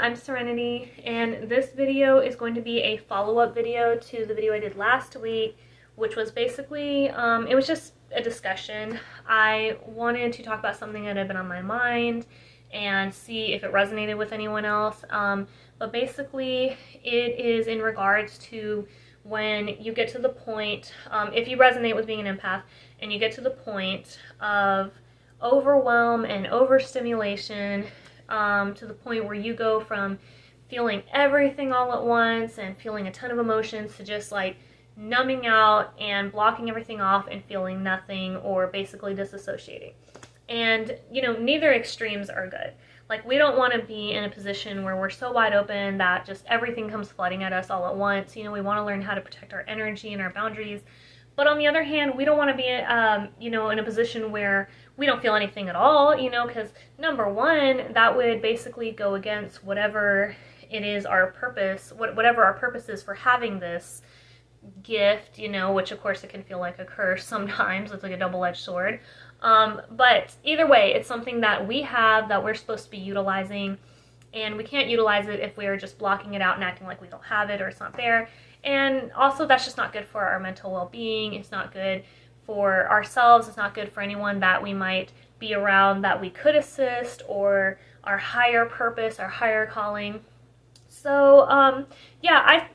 I'm Serenity, and this video is going to be a follow-up video to the video I did last week, which was basically, it was just a discussion. I wanted to talk about something that had been on my mind and see if it resonated with anyone else, but basically it is in regards to when you get to the point, if you resonate with being an empath, and you get to the point of overwhelm and overstimulation, to the point where you go from feeling everything all at once and feeling a ton of emotions to just like numbing out and blocking everything off and feeling nothing, or basically disassociating. And you know, neither extremes are good. Like, we don't want to be in a position where we're so wide open that just everything comes flooding at us all at once. You know, we want to learn how to protect our energy and our boundaries. But on the other hand, we don't want to be, you know, in a position where we don't feel anything at all, you know, because number one, that would basically go against whatever it is our purpose, whatever our purpose is for having this gift, you know, which of course it can feel like a curse sometimes. It's like a double-edged sword. But either way, it's something that we have that we're supposed to be utilizing, and we can't utilize it if we're just blocking it out and acting like we don't have it or it's not there. And also, that's just not good for our mental well-being. It's not good for ourselves. It's not good for anyone that we might be around that we could assist, or our higher purpose, our higher calling. So, yeah, I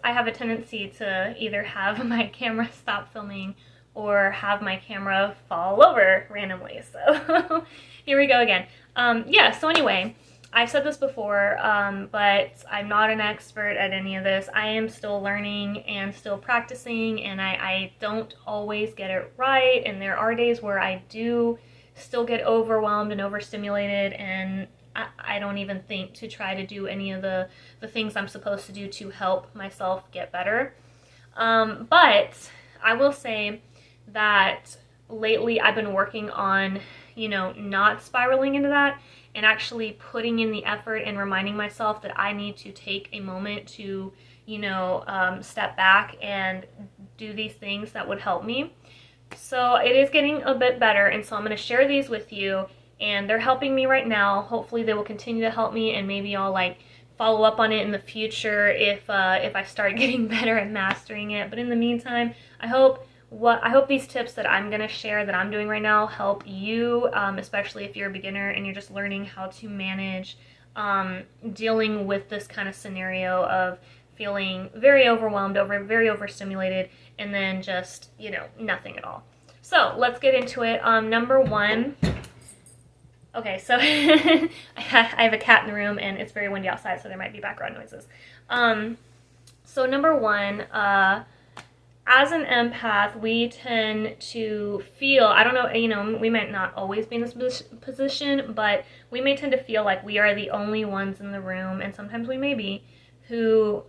have a tendency to either have my camera stop filming or have my camera fall over randomly. So here we go again. So anyway, I've said this before, but I'm not an expert at any of this. I am still learning and still practicing, and I don't always get it right, and there are days where I do still get overwhelmed and overstimulated, and I don't even think to try to do any of the things I'm supposed to do to help myself get better. But I will say that lately I've been working on, you know, not spiraling into that, and actually putting in the effort and reminding myself that I need to take a moment to, you know, step back and do these things that would help me. So it is getting a bit better, and so I'm going to share these with you, and they're helping me right now. Hopefully they will continue to help me, and maybe I'll like follow up on it in the future if I start getting better at mastering it. But in the meantime, I hope these tips that I'm going to share that I'm doing right now help you, especially if you're a beginner and you're just learning how to manage dealing with this kind of scenario of feeling very overwhelmed, very overstimulated, and then just, you know, nothing at all. So let's get into it. Number one. Okay, so I have a cat in the room, and it's very windy outside, so there might be background noises. So number one, as an empath, we tend to feel, I don't know, you know, we might not always be in this position, but we may tend to feel like we are the only ones in the room, and sometimes we may be, who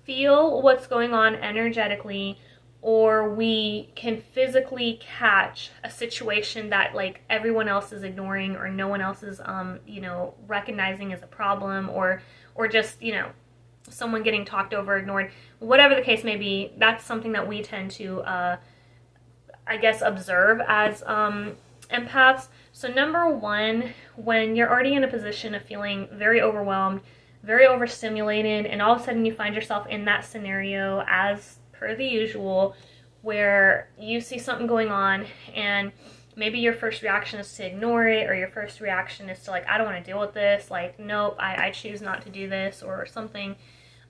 feel what's going on energetically, or we can physically catch a situation that like everyone else is ignoring, or no one else is, you know, recognizing as a problem, or just, you know, someone getting talked over, ignored, whatever the case may be. That's something that we tend to, I guess, observe as empaths. So number one, when you're already in a position of feeling very overwhelmed, very overstimulated, and all of a sudden you find yourself in that scenario as per the usual, where you see something going on, and maybe your first reaction is to ignore it, or your first reaction is to like, I don't want to deal with this, like, nope, I choose not to do this, or something.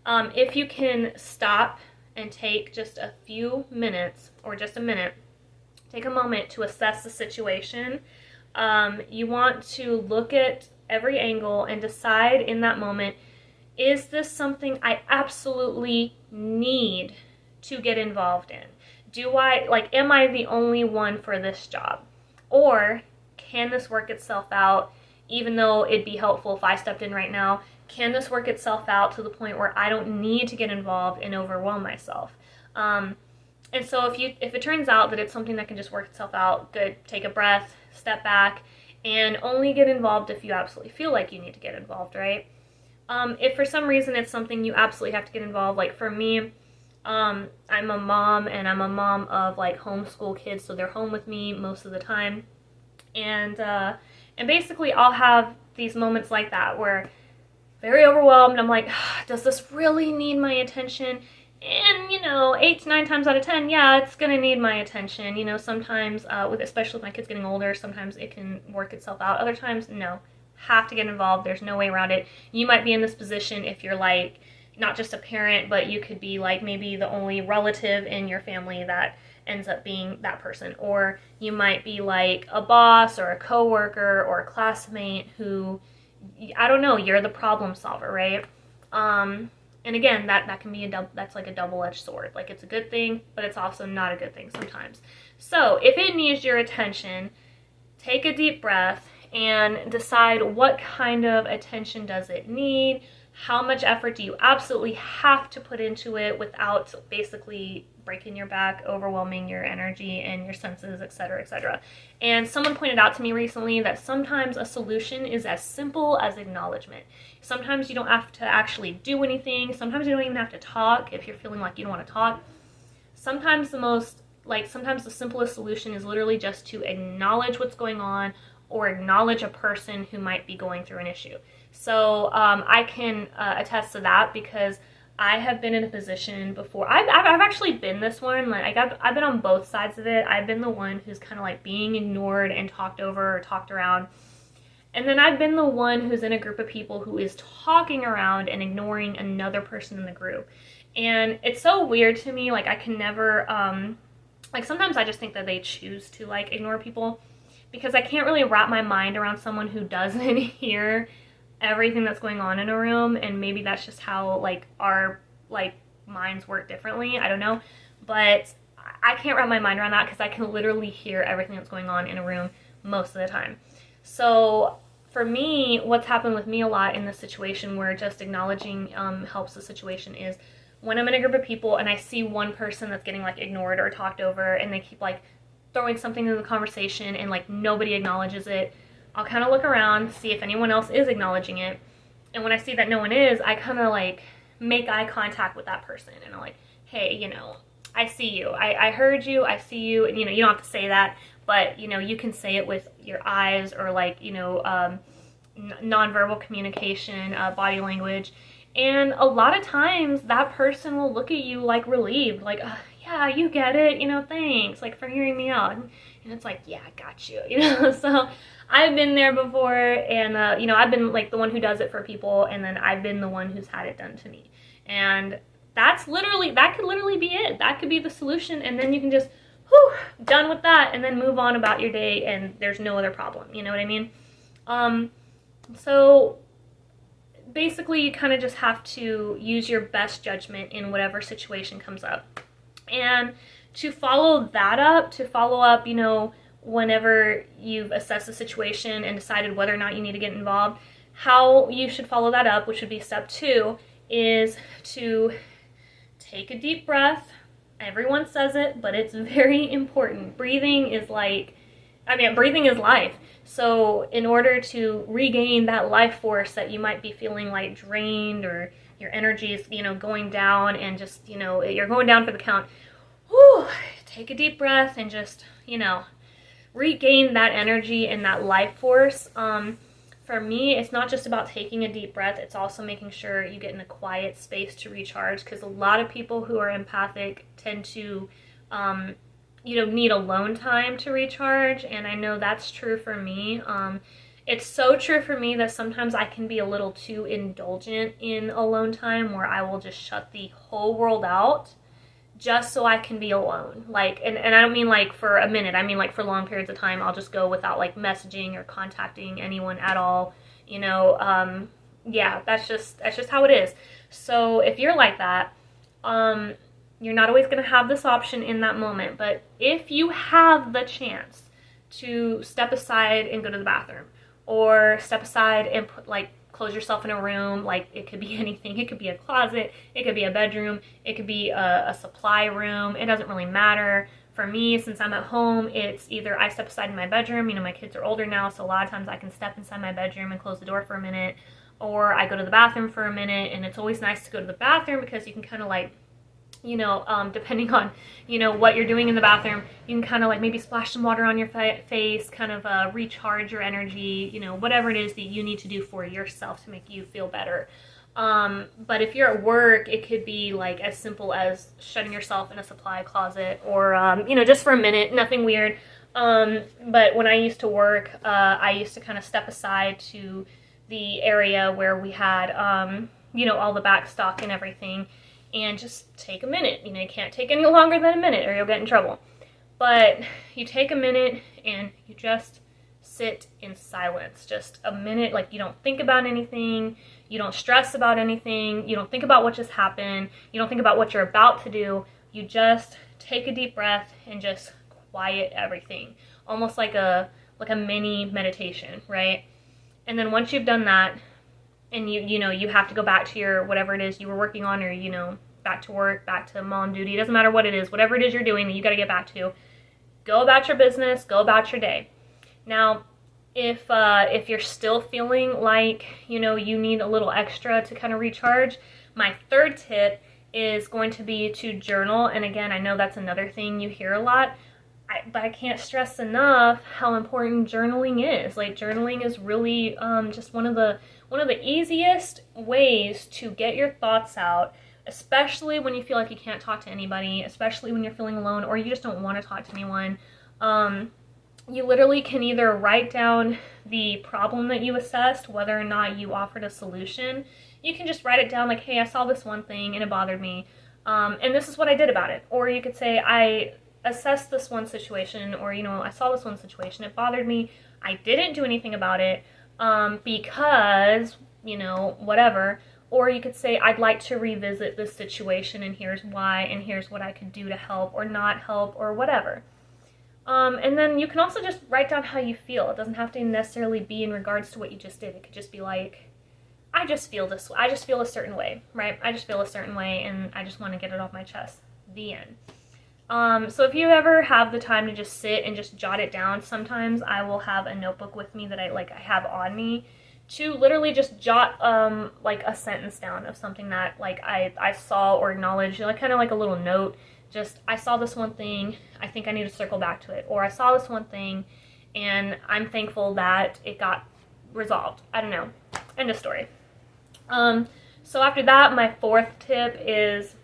If you can stop and take just a few minutes, or just a minute, take a moment to assess the situation. You want to look at every angle and decide in that moment, is this something I absolutely need to get involved in? Am I the only one for this job? Or can this work itself out, even though it'd be helpful if I stepped in right now? Can this work itself out to the point where I don't need to get involved and overwhelm myself? And so if it turns out that it's something that can just work itself out, good, take a breath, step back, and only get involved if you absolutely feel like you need to get involved, right? If for some reason it's something you absolutely have to get involved, like for me, I'm a mom, and I'm a mom of like homeschool kids, so they're home with me most of the time. And basically I'll have these moments like that where very overwhelmed. I'm like, does this really need my attention? And, 8 to 9 times out of 10, yeah, it's going to need my attention. Sometimes, especially with my kids getting older, sometimes it can work itself out. Other times, no. Have to get involved. There's no way around it. You might be in this position if you're like, not just a parent, but you could be like maybe the only relative in your family that ends up being that person. Or you might be like a boss or a coworker or a classmate who, I don't know, you're the problem solver, right? And again, that can be that's like a double-edged sword. Like, it's a good thing, but it's also not a good thing sometimes. So if it needs your attention, take a deep breath and decide what kind of attention does it need. How much effort do you absolutely have to put into it without basically breaking your back, overwhelming your energy and your senses, etc., etc. And someone pointed out to me recently that sometimes a solution is as simple as acknowledgement. Sometimes you don't have to actually do anything. Sometimes you don't even have to talk if you're feeling like you don't want to talk. Sometimes sometimes the simplest solution is literally just to acknowledge what's going on or acknowledge a person who might be going through an issue. So I can attest to that because I have been in a position before. I've actually been this one. Like, I've been on both sides of it. I've been the one who's kind of like being ignored and talked over or talked around. And then I've been the one who's in a group of people who is talking around and ignoring another person in the group. And it's so weird to me. Like, I can never, sometimes I just think that they choose to like ignore people because I can't really wrap my mind around someone who doesn't hear everything that's going on in a room. And maybe that's just how like our like minds work differently. I don't know, but I can't wrap my mind around that because I can literally hear everything that's going on in a room most of the time. So for me, what's happened with me a lot in this situation where just acknowledging helps the situation is when I'm in a group of people and I see one person that's getting like ignored or talked over and they keep like throwing something in the conversation and like nobody acknowledges it, I'll kind of look around, see if anyone else is acknowledging it. And when I see that no one is, I kind of like make eye contact with that person. And I'm like, hey, I see you. I heard you. I see you. And, you don't have to say that. But, you can say it with your eyes or like, nonverbal communication, body language. And a lot of times that person will look at you like relieved. Like, yeah, you get it. Thanks. Like, for hearing me out. And it's like, yeah, I got you. So I've been there before, and I've been like the one who does it for people, and then I've been the one who's had it done to me. And that could literally be it. That could be the solution, and then you can just, done with that, and then move on about your day, and there's no other problem. You know what I mean? So basically, you kind of just have to use your best judgment in whatever situation comes up. And to follow up, whenever you've assessed the situation and decided whether or not you need to get involved, how you should follow that up, which would be step 2, is to take a deep breath. Everyone says it, but it's very important. Breathing is life. So in order to regain that life force that you might be feeling like drained or your energy is, going down and just, you're going down for the count, take a deep breath and just, regain that energy and that life force. For me, it's not just about taking a deep breath, it's also making sure you get in a quiet space to recharge, because a lot of people who are empathic tend to need alone time to recharge, and I know that's true for me. It's so true for me that sometimes I can be a little too indulgent in alone time where I will just shut the whole world out just so I can be alone. Like, and I don't mean like for a minute, I mean like for long periods of time. I'll just go without like messaging or contacting anyone at all. Yeah, that's just how it is. So if you're like that, you're not always going to have this option in that moment. But if you have the chance to step aside and go to the bathroom, or step aside and close yourself in a room, like it could be anything. It could be a closet, it could be a bedroom, it could be a supply room. It doesn't really matter. For me, since I'm at home, it's either I step aside in my bedroom. My kids are older now, so a lot of times I can step inside my bedroom and close the door for a minute, or I go to the bathroom for a minute. And it's always nice to go to the bathroom because you can kind of depending on, what you're doing in the bathroom, you can kind of like maybe splash some water on your face, kind of recharge your energy, whatever it is that you need to do for yourself to make you feel better. But if you're at work, it could be like as simple as shutting yourself in a supply closet or, just for a minute, nothing weird. But when I used to work, I used to kind of step aside to the area where we had, all the back stock and everything, and just take a minute. You can't take any longer than a minute or you'll get in trouble. But you take a minute and you just sit in silence, just a minute. Like, you don't think about anything, you don't stress about anything, you don't think about what just happened, you don't think about what you're about to do. You just take a deep breath and just quiet everything, almost like a mini meditation, right? And then once you've done that, and you have to go back to your whatever it is you were working on, or back to work, back to mom duty, it doesn't matter what it is, whatever it is you're doing that you got to get back to, go about your business, go about your day. Now, if you're still feeling like you need a little extra to kind of recharge, my third tip is going to be to journal. And again, I know that's another thing you hear a lot, but I can't stress enough how important journaling is. Like, journaling is really just one of the easiest ways to get your thoughts out, especially when you feel like you can't talk to anybody, especially when you're feeling alone or you just don't want to talk to anyone. You literally can either write down the problem that you assessed, whether or not you offered a solution. You can just write it down like, hey, I saw this one thing and it bothered me, and this is what I did about it. Or you could say, I assessed this one situation, or I saw this one situation, it bothered me, I didn't do anything about it because whatever. Or you could say, I'd like to revisit this situation and here's why, and here's what I could do to help or not help or whatever. And then you can also just write down how you feel. It doesn't have to necessarily be in regards to what you just did. It could just be like, I just feel this way. I just feel a certain way, right? I just feel a certain way and I just want to get it off my chest. The end. So if you ever have the time to just sit and just jot it down, sometimes I will have a notebook with me that I have on me to literally just jot like a sentence down of something that like I saw or acknowledged, kind of like a little note. Just, I saw this one thing, I think I need to circle back to it. Or I saw this one thing and I'm thankful that it got resolved. I don't know. End of story. So after that, my fourth tip is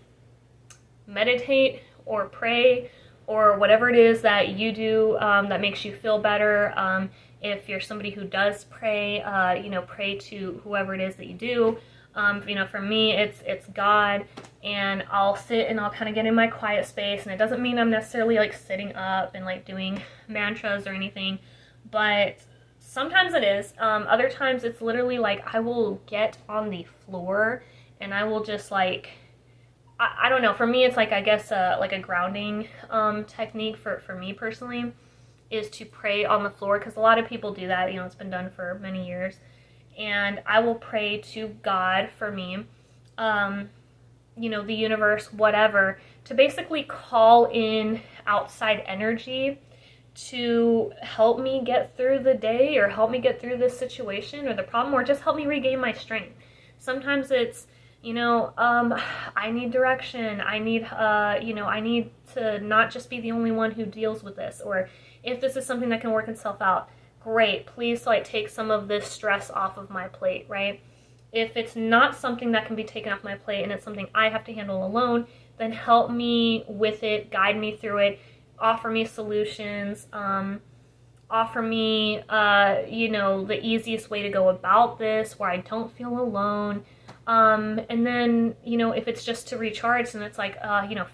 meditate or pray or whatever it is that you do that makes you feel better. If you're somebody who does pray, pray to whoever it is that you do. For me, it's God, and I'll sit and I'll kind of get in my quiet space, and it doesn't mean I'm necessarily like sitting up and like doing mantras or anything, but sometimes it is. Other times it's literally like I will get on the floor and I will just like, I don't know, for me it's like, I guess like a grounding technique for me personally is to pray on the floor, because a lot of people do that, it's been done for many years. And I will pray to God for me, the universe, whatever, to basically call in outside energy to help me get through the day or help me get through this situation or the problem, or just help me regain my strength. Sometimes it's, I need direction. I need, I need to not just be the only one who deals with this, or if this is something that can work itself out, great, please take some of this stress off of my plate, right? If it's not something that can be taken off my plate and it's something I have to handle alone, then help me with it, guide me through it, offer me solutions, offer me, the easiest way to go about this where I don't feel alone. And then, if it's just to recharge, then it's like,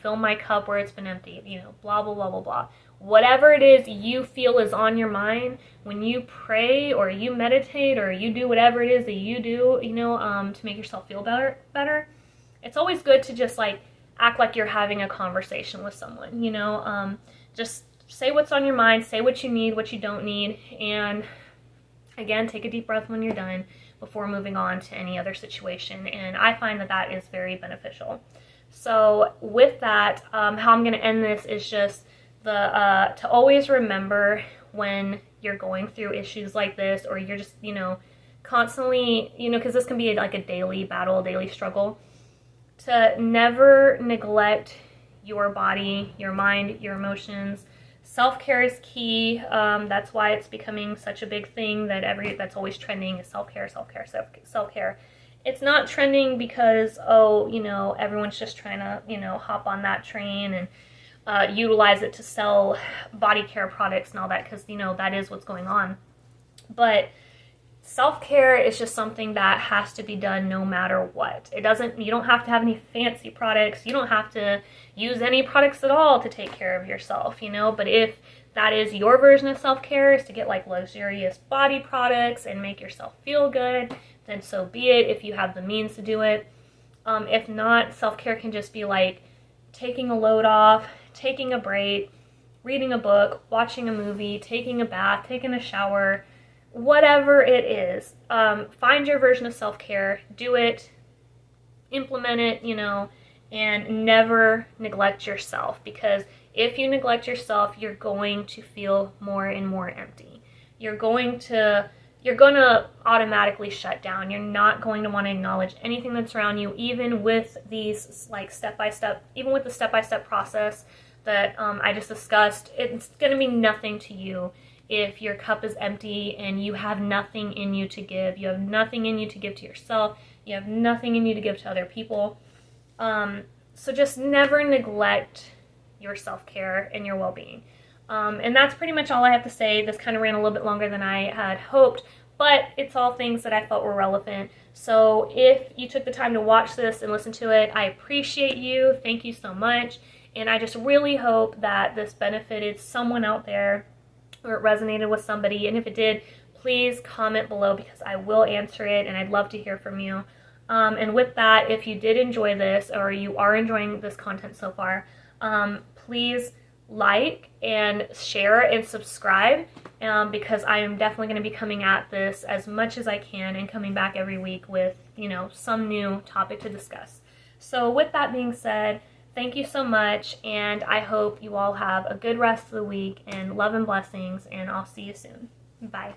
fill my cup where it's been empty, blah, blah, blah, blah, blah. Whatever it is you feel is on your mind when you pray or you meditate or you do whatever it is that you do, to make yourself feel better. It's always good to just act like you're having a conversation with someone, just say what's on your mind, say what you need, what you don't need, and again, take a deep breath when you're done before moving on to any other situation. And I find that is very beneficial. So with that, how I'm going to end this is just to always remember when you're going through issues like this, or you're just, constantly, because this can be like a daily battle, a daily struggle. to never neglect your body, your mind, your emotions. Self-care is key. That's why it's becoming such a big thing that's always trending is self-care, self-care, self-care. It's not trending because, oh, you know, everyone's just trying to, you know, hop on that train and utilize it to sell body care products and all that, because, you know, that is what's going on. But self-care is just something that has to be done no matter what. You don't have to have any fancy products. You don't have to use any products at all to take care of yourself, you know, but if that is your version of self-care, is to get like luxurious body products and make yourself feel good, then so be it if you have the means to do it. If not, self-care can just be like taking a load off, taking a break, reading a book, watching a movie, taking a bath, taking a shower, whatever it is. Find your version of self-care, do it, implement it, you know, and never neglect yourself, because if you neglect yourself, you're going to feel more and more empty. You're going to automatically shut down. You're not going to want to acknowledge anything that's around you, even with these like even with the step-by-step process that I just discussed. It's going to be nothing to you if your cup is empty and you have nothing in you to give. You have nothing in you to give to yourself. You have nothing in you to give to other people. So just never neglect your self-care and your well-being. And that's pretty much all I have to say. This kind of ran a little bit longer than I had hoped, but it's all things that I felt were relevant. So if you took the time to watch this and listen to it, I appreciate you. Thank you so much. And I just really hope that this benefited someone out there, or it resonated with somebody. And if it did, please comment below, because I will answer it and I'd love to hear from you. And with that, if you did enjoy this, or you are enjoying this content so far, please like and share and subscribe, because I am definitely going to be coming at this as much as I can and coming back every week with, you know, some new topic to discuss. So with that being said, thank you so much, and I hope you all have a good rest of the week, and love and blessings, and I'll see you soon. Bye.